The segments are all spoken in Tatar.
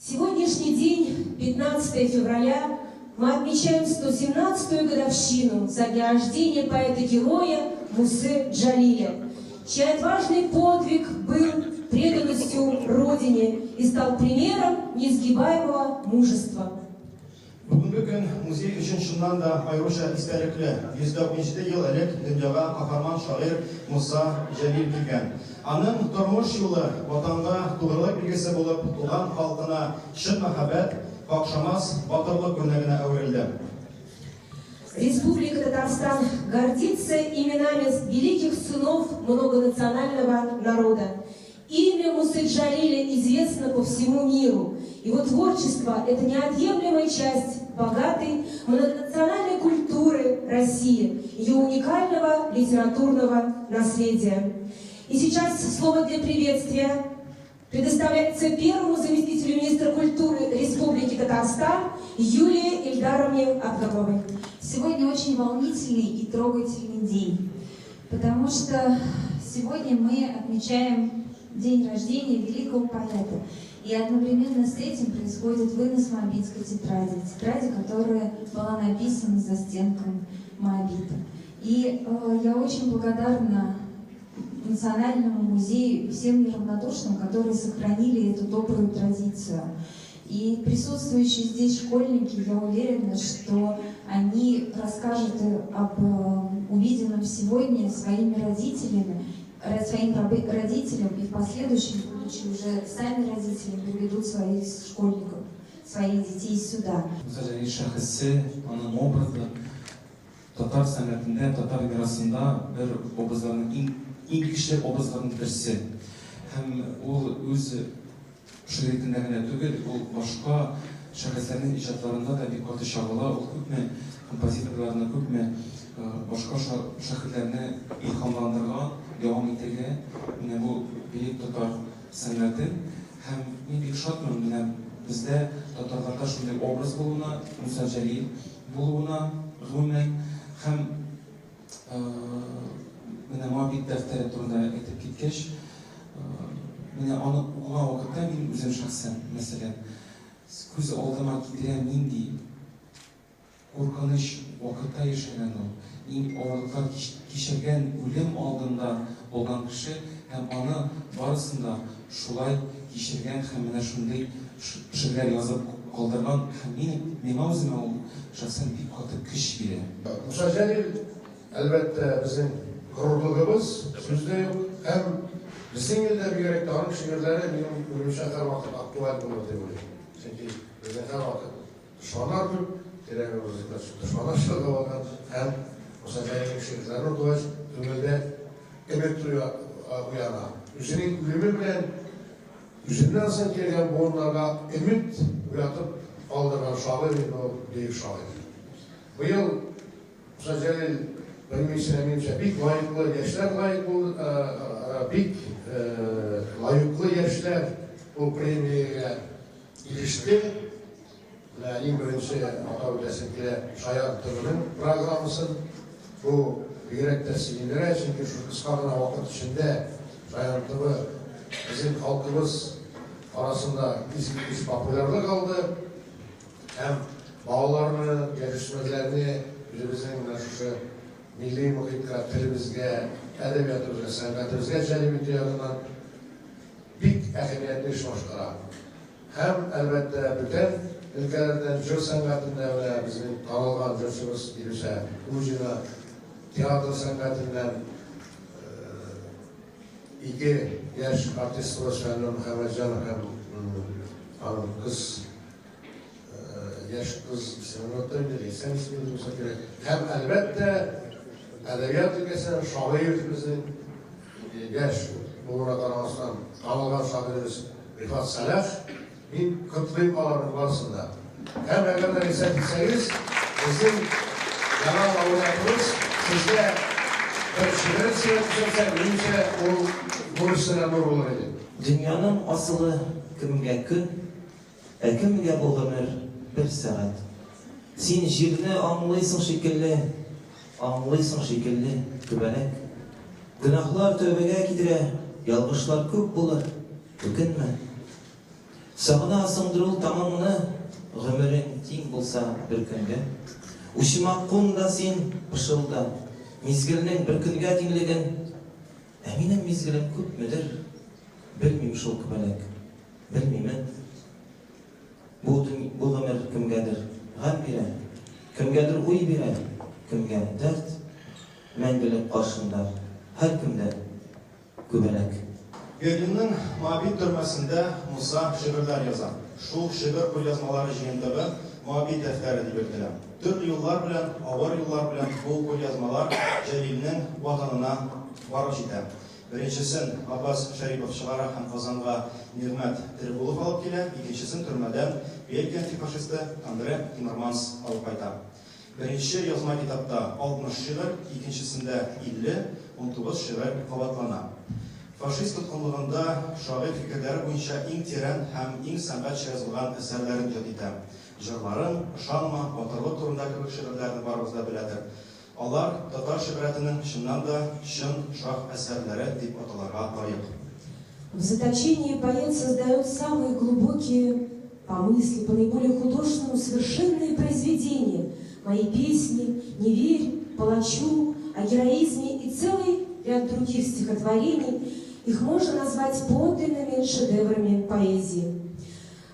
Сегодняшний день, 15 февраля, мы отмечаем 117-ю годовщину со дня рождения поэта-героя Мусы Джалиля, чей отважный подвиг был преданностью Родине и стал примером несгибаемого мужества. Бүгінгі күн музей үшін шыннан да айрықша истәлекле. 112 ел элек дөньяга каһарман шагыйрь Муса Джалил килгән. Аның тормыш юлы ватанга тугрылык билгесе булып, туган халкына чын мәхәббәт, какшамас батырлык күрнегенә әверелде. Республика Татарстан гордится именами великих сынов многонационального народа. Имя Мусы Джалиля известно по всему миру. Его творчество – это неотъемлемая часть богатой многонациональной культуры России, ее уникального литературного наследия. И сейчас слово для приветствия предоставляется первому заместителю министра культуры Республики Татарстан Юлии Ильдаровне Абгамовой. Сегодня очень волнительный и трогательный день, потому что сегодня мы отмечаем день рождения великого поэта. И одновременно с этим происходит вынос Моабитской тетради, которая была написана за стенками Моабита. И я очень благодарна Национальному музею и всем неравнодушным, которые сохранили эту добрую традицию. И присутствующие здесь школьники, я уверена, что они расскажут об увиденном сегодня своим родителям, и в последующем, будучи уже сами родителями, приведут своих школьников, своих детей сюда. Муса шәхесе, аның образы, татар сәнәтендә, татар мирасында бер образларның иң көчле образларының берсе. Һәм ул үз шигъриятендә генә түгел, ул башка шәхесләрнең иҗатларында да бик каты чагыла, ул күпме композиторларны, күпме башка шәхесләрне илһамландырган, дәвам итәргә менә бу бөек татар сәнгатен. Һәм мин бик шатмын менә бездә татарларда шундый образ булуына, Муса Джалил булуына, гомумән һәм менә Моабит дәфтәре турында әйтеп киткәч, менә аны укыган вакытта мин үзем шәхсән, мәсәлән, күз алдыма китерә нинди куркыныч вакытта яшәгән ул. Иң авырлыклар кичергән үлем алдында булган кеше һәм аны барысында шулай кичергән һәм менә шундый шигырьләр язып калдырган һәм миңа үземә ул шәхсән бик каты көч бирә. Муса Джалил әлбәттә безнең горурлыгыбыз, сүздә юк, һәм безнең илдә бигрәк тә аның шигырьләре минем уйлымча һәрвакыт актуаль булыр дип уйлыйм. Чөнки безнең һәрвакыт дошманнар күп, тирәгебездә дошманнар чыгып алган һәм Муса Джалилнең шигырьләрен укыгач, күңелдә өмет уяна. Үзенең үлеме белән үзеннән соң килгән буыннарга өмет уятып калдырган шагыйрь инде ул бөек шагыйрь. Быел Муса Джалил минемчә бик лаеклы яшьләр бик лаеклы яшьләр ул премиягә иреште. Иң беренче атап үтәсем килә Шаян ТВның программасын. Бу бигрәк тә сөендерә, чөнки шу кыска гына вакыт эчендә Шаян ТВ безнең халкыбыз арасында искиткеч популярлык алды һәм балаларны, яшүсмерләрне үзебезнең шушы милли мохитка, телебезгә, әдәбиятыбызга, сәнгатебезгә җәлеп итү ягыннан бик әһәмиятле эш башкара. Һәм әлбәттә бүтән өлкәләрдән җыр сәнгатендә безнең танылган җырчыбыз Илүсә Лужина, театр сәнгатеннән ике яшь артистыбыз Шәнүр Мөхәммәтҗанов һәм аның кыз яшь кыз һәм әлбәттә әдәбият өлкәсенә шагыйрь безнең яшь булуына карамастан танылган шагыйрьбез Рифат Сәләх. Мин котлыйм аларның барысында. Һәм әгәр дә рөхсәт итсәгез, безнең яңа лауреатыбыз сезгә бер шигырь сөйләп, минемчә ул бурычына нур булыр иде. Дөньяның асылы кемгә көн, кемгә бу гомер бер сәгать. Син җирне аңлыйсың шикелле, күбәләк. Гөнаһлар тәүбәгә китерә, ялгышлар күп булыр, үкенмә. Сағына асыңдыру тамамына ғөмірің тең болса бір күнге. Ушымақ қонда сен пышылда, мезгілінің бір күнге теңлеген. Әминім мезгілім көп мүдір, білмейм шол күбәлек, білмеймін. Бұл ғөмір кімгәдір ғам бере, кімгәдір ой бере, кімге дәрт, мәңгілік қаршында, әр кімді күбәлек. Берлиннің Моабит түрмәсендә Муса шигырьләр яза. Шул шигырь күлязмалары җыентыгы Моабит дәфтәре дип йөртелә. Төрле юллар белән, авыр юллар белән бу күлязмалар Җәлилнең ватанына барып җитә. Беренчесен Аббас Шәрипов чыгара һәм Казанга Нигъмәт Тербулов алып килә, икенчесен төрмәдән Бельгия антифашисты Андре Тимерманс алып кайта. Беренче язма китапта 60 шигырь, икенчесендә 50, 19 шигырь кабатлана. Фашист тоткынлыгында шагыйрь фикерләре буенча иң тирән һәм иң сәнгатьчә язылган әсәрләрен иҗат итә. Җырларын, ышанма, батырлык турында кебек шигырьләрне барыбыз да беләдер. Алар татар шигъриятының чыннан да чын шах әсәрләре дип аталарга лаек. В заточении поэт создает самые глубокие по мысли, по наиболее художественному совершенные произведения. Мои песни, «Не верь», «Палачу», о героизме и целый ряд других стихотворений. Их можно назвать подлинными шедеврами поэзии.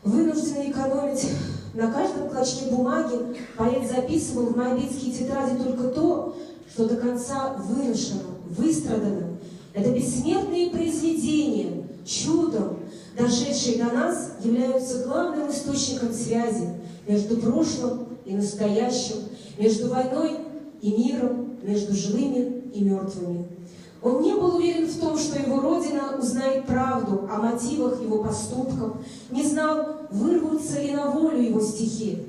Вынужденный экономить на каждом клочке бумаги, поэт записывал в моабитские тетради только то, что до конца выношено, выстрадано. Это бессмертные произведения, чудом, дошедшие до нас, являются главным источником связи между прошлым и настоящим, между войной и миром, между живыми и мертвыми. Он не был уверен в том, что его родина узнает правду о мотивах его поступков, не знал, вырвутся ли на волю его стихи.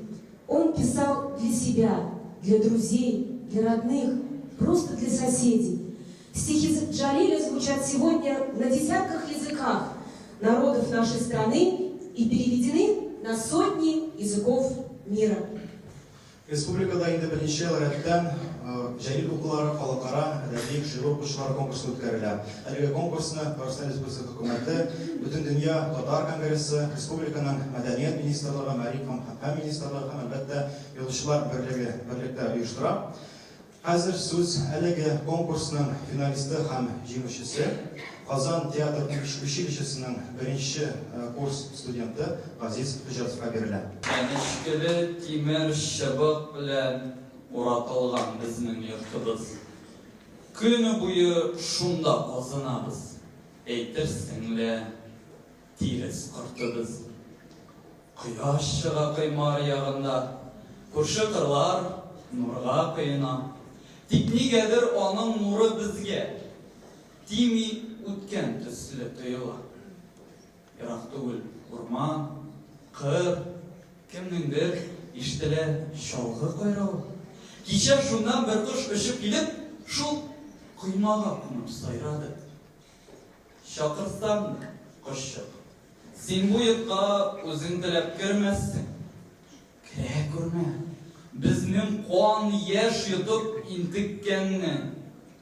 Он писал для себя, для друзей, для родных, просто для соседей. Стихи Джалиля звучат сегодня на десятках языках народов нашей страны и переведены на сотни языков мира. Республикада инде беренче рәттән Җәлил укулары халыкара әдәби шигырь укучылар конкурсы үткәрелә. Әлеге конкурсны Татарстан Республикасы Хөкүмәте, Бөтен дөнья татар конгрессы, республиканың Мәдәният министрлыгы, Мәгариф һәм министрлыгы һәм әлбәттә Язучылар берлектә оештыра. Хәзер сүз әлеге конкурсның финалисты һәм җиңүчесе Казан театр училищесының беренче курс студенты Газиз Хуҗатовка бирелә. Әнишкеле тимер чыбык белән уратылган безнең йортыбыз. Көне буе шунда казынабыз. Әйтерсең лә тирес кыртыбыз. Кояш чыга кыймар ягында, күрше кырлар нурга кыйна. Тик нигәдер аның нуры безгә тими үткән төсле тоела. Ерак түгел урман, кыр, кемнеңдер ишетелә чалгы кайравы. Кичә шуннан бер кош очып килеп, шул коймага кунып сайрады. Чакырсам да, кошчык, син бу йортка үзең теләп кермәссең. Керә күрмә, безнең кан яшь йотып интеккәнне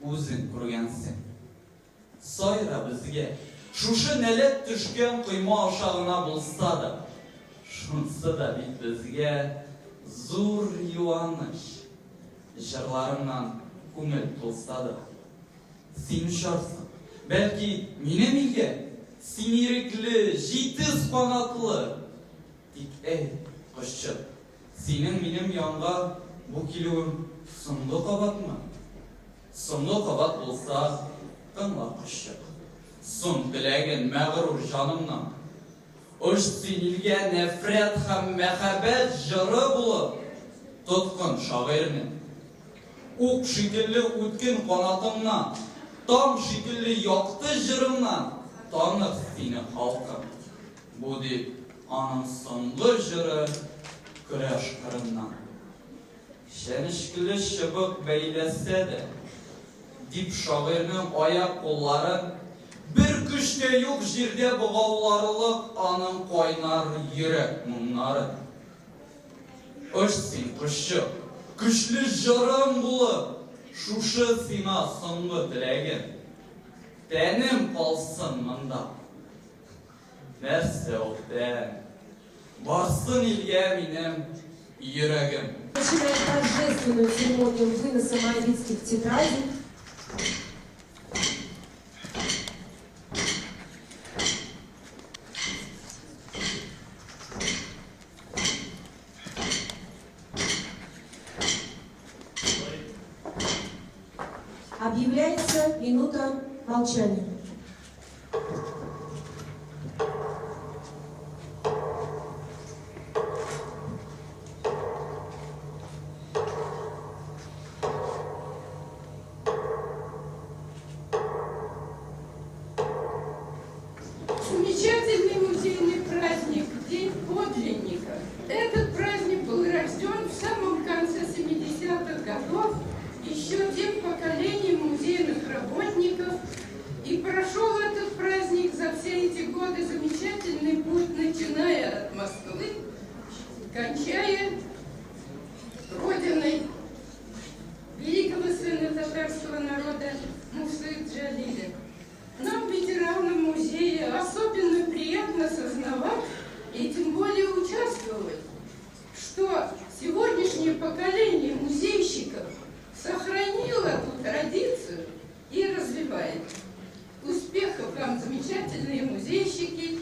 үзең күргәнсең. Сайра безгә, шушы нәләт төшкән койма ашагына булса да, шунсы да бит безгә зур юаныч. Җырларыңнан күңел тулса да, син очарсың, бәлки минем илгә, син ирекле, җитез канатлы. Тик әй, кошчык, синең минем янга бу килүең соңгы кабатмы? Соңгы кабат булса, тыңла кошчык, соң теләген мәгърур җанымнан. Ош син илгә нәфрәт һәм мәхәббәт җыры булып, тоткын шагыйрьнең. Ук шикелле үткен канатымнан, таң шикелле якты җырымнан, таныр сине халкым. Бу дип аның соңгы җыры көрәш кырыннан. Шәнешкеле чыбык бәйләсә дә, дип шагыйрьнең аяк кулларын, бер көчкә юк җирдә богауларлык аның кайнар йөрәк моңнарын. Ош син кошчык, көчле җырым булып, шушы сиңа соңгы теләгем. Тәнем калсын монда. нәрсе ул тән? Барсын илгә минем йөрәгем. Начинаем торжественную церемонию выноса моавитских тетрадей. Объявляется минута молчания. Замечательный музейный праздник, День подлинника. Этот праздник был рожден в самом конце 70-х годов еще тем поколением музейных работников. И прошел этот праздник за все эти годы замечательный путь, начиная от Москвы, кончая родиной великого сына татарского народа Мусы Джалиля. Нам, ветеранам музея, особенно приятно сознавать и тем более участвовать, что сегодняшнее поколение музейщиков сохранило эту традицию и развивает. Успехов вам, замечательные музейщики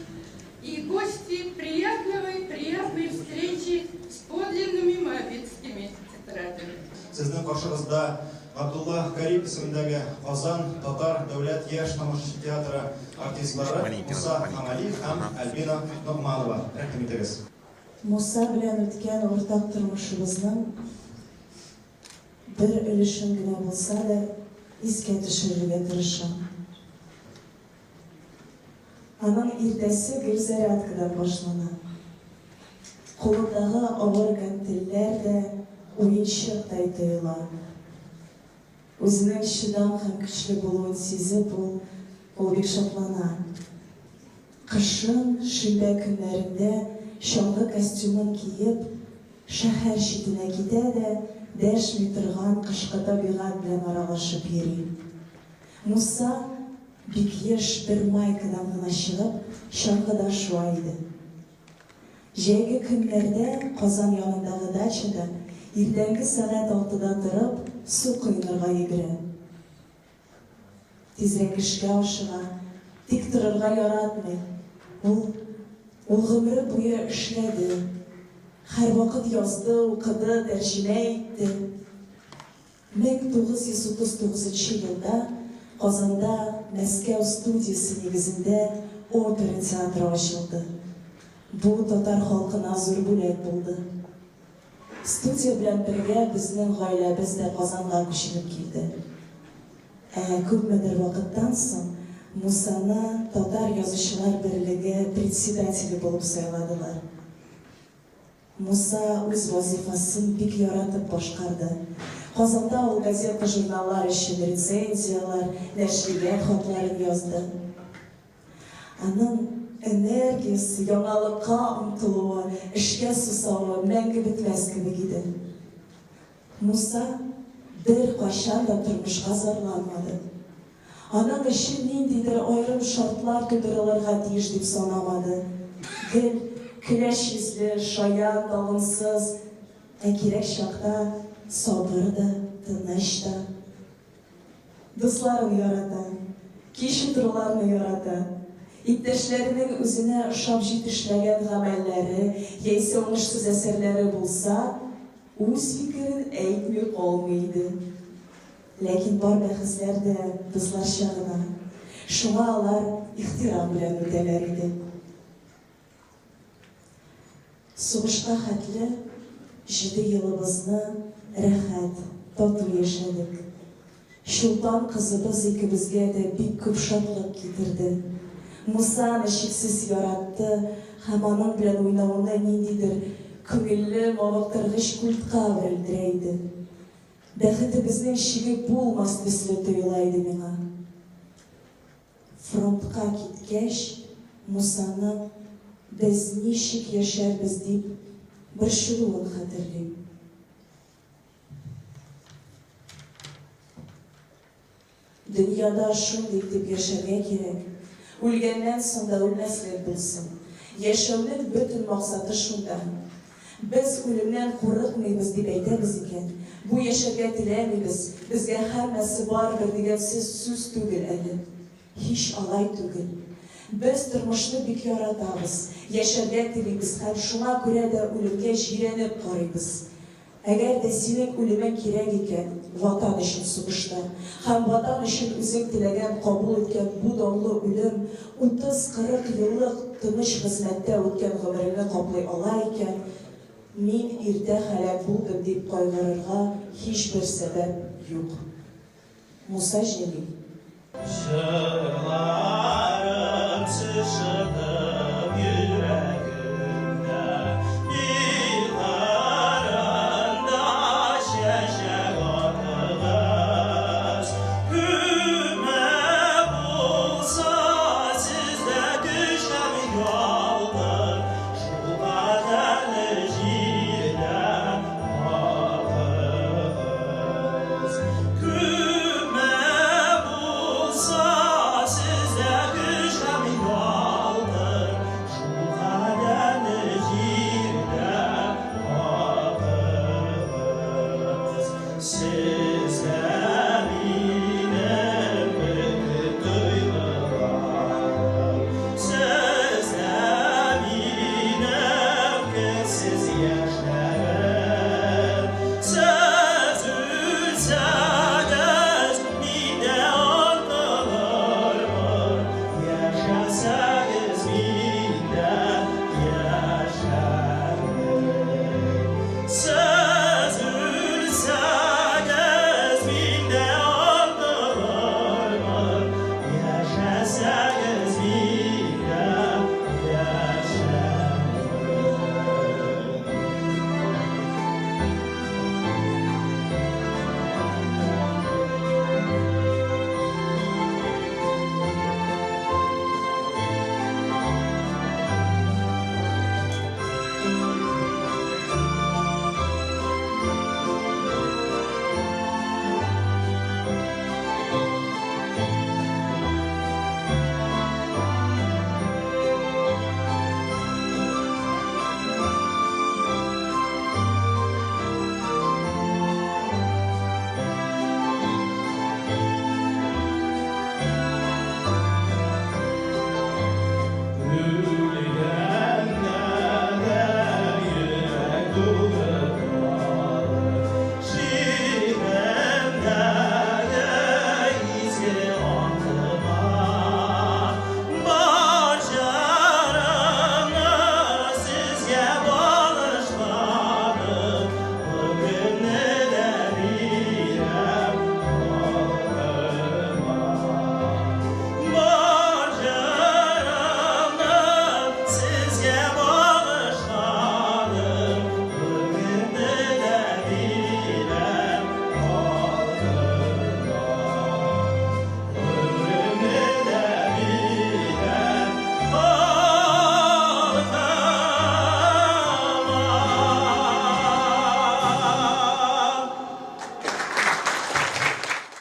и гости, приятной встречи с подлинными моавитскими тетрадями. Сезнең каршыгызда Абдулла Карим исемендәге Казан татар дәүләт яшь тамашачы театры артистлары Муса Хамалиев һәм Альбина Ногманова. Рәхмәт итегез. Муса белән үткән уртак тормышыбызның бер өлешен генә булса да искә төшерергә тырышам. Аның иртәсе гөлзәрәткадан башлана. Кулындагы авыр гантелләр дә уенчыктай тоела. Үзенең чыдам һәм көчле булуын сизеп, ул бик шатлана. Кышын, шимбә көннәрендә чаңгы костюмын киеп, шәһәр читенә китә дә дәшми торган кышкы табигать белән аралашып йөри. Муса бик еш бер майкадан гына чыгып, чаңгыда шуа иде. Җәйге көннәрдә Казан янындагы дачада иртәнге сәгать 6-да торып, су койнырга йөгерә. Тизрәк эшкә ашыга, тик торырга яратмый. Ул гомере буе эшләде. Һәр вакыт язды, укыды, тәрҗемә итте. 1939 елда Казанда Мәскәү студиясе нигезендә опера театры ачылды. Бу татар халкына зур бүләк булды. Студия белән бергә безнең гаиләбез дә Казанга күченеп килде. Күпмедер вакыттан соң Мусаны Татар язучылар берлеге председателе булып сайладылар. Муса үз вазифасын бик яратып башкарды. Казанда ул газета, журналлар өчен рецензиялар, нәшрият хатларын язды. Аның энергиясы, яңалыкка омтылуы, эшкә сусавы мәңге бетмәс кебек иде. Муса бер кайчан да тормышка зарланмады. Аның өчен ниндидер аерым шартлар тудырылырга тиеш дип санамады. Гел көләч йөзле, шаян, талымсыз, кирәк чакта сабыр да, тыныч да. Дусларын ярата, кич утыруларны ярата. Иптәшләренең үзенә ошап җитешләгән гамәлләре, яисә уңышсыз әсәрләре булса, үз фикерен әйтми калмый иде. Ләкин бар бәхәсләр дә дусларча гына. Шуңа алар ихтирам белән үтәләр иде. Сугышка хәтле 7 елыбызны рәхәт, татлы яшәдек. Чулпан кызыбыз икебезгә дә бик күп шатлык китерде. Мусаны чиксез яратты, һәм аның белән уйнауны ниндидер күңелле, мавыктыргыч культка белдерә иде. Бәхетебезнең чиге булмас төсле тоела иде миңа. Фронтка киткәч, Мусаны без ничек яшәрбез дип борчылуын хәтерлим. Дөньяда шундый итеп яшәргә кирәк. Үлгәннән соң да үлмәслек булсын. Яшәүнең бөтен максаты шунда. Без үлемнән курыкмыйбыз дип әйтәбез икән. Бу яшәргә теләмибез, безгә һәммәсе барбер дигән сүз түгел әле. Һич алай түгел. Без тормышны бик яратабыз, яшәргә телибез һәм шуңа күрә дә үлемгә җирәнеп карыйбыз. Әгәр дә синең үлемең кирәк икән, ватан өчен сугышта, һәм ватан өчен үзең теләгән кабул иткән бу данлы үлем 30-40 еллык тыныч хезмәттә үткән гомереңне каплый ала икән, мин иртә һәлак булдым дип кайгырырга һичбер сәбәп юк. Муса Җәлил. Şırlarım sıçradım yüreğimde, yıllarında şeşek atığız. Küme bulsa sizde düşem yoldur, şu kaderli jile atığız. Küme bulsa sizde düşem yoldur, şu kaderli jile atığız. Sizde benim büyük duygularım, sizde benim gözsüz yaşlarım. Siz ülseniz mide anılır mı? Yaşasanız mide yaşarım. Siz ülseniz mide anılır mı? Yaşasanız mide yaşarım. Ölgende de yürek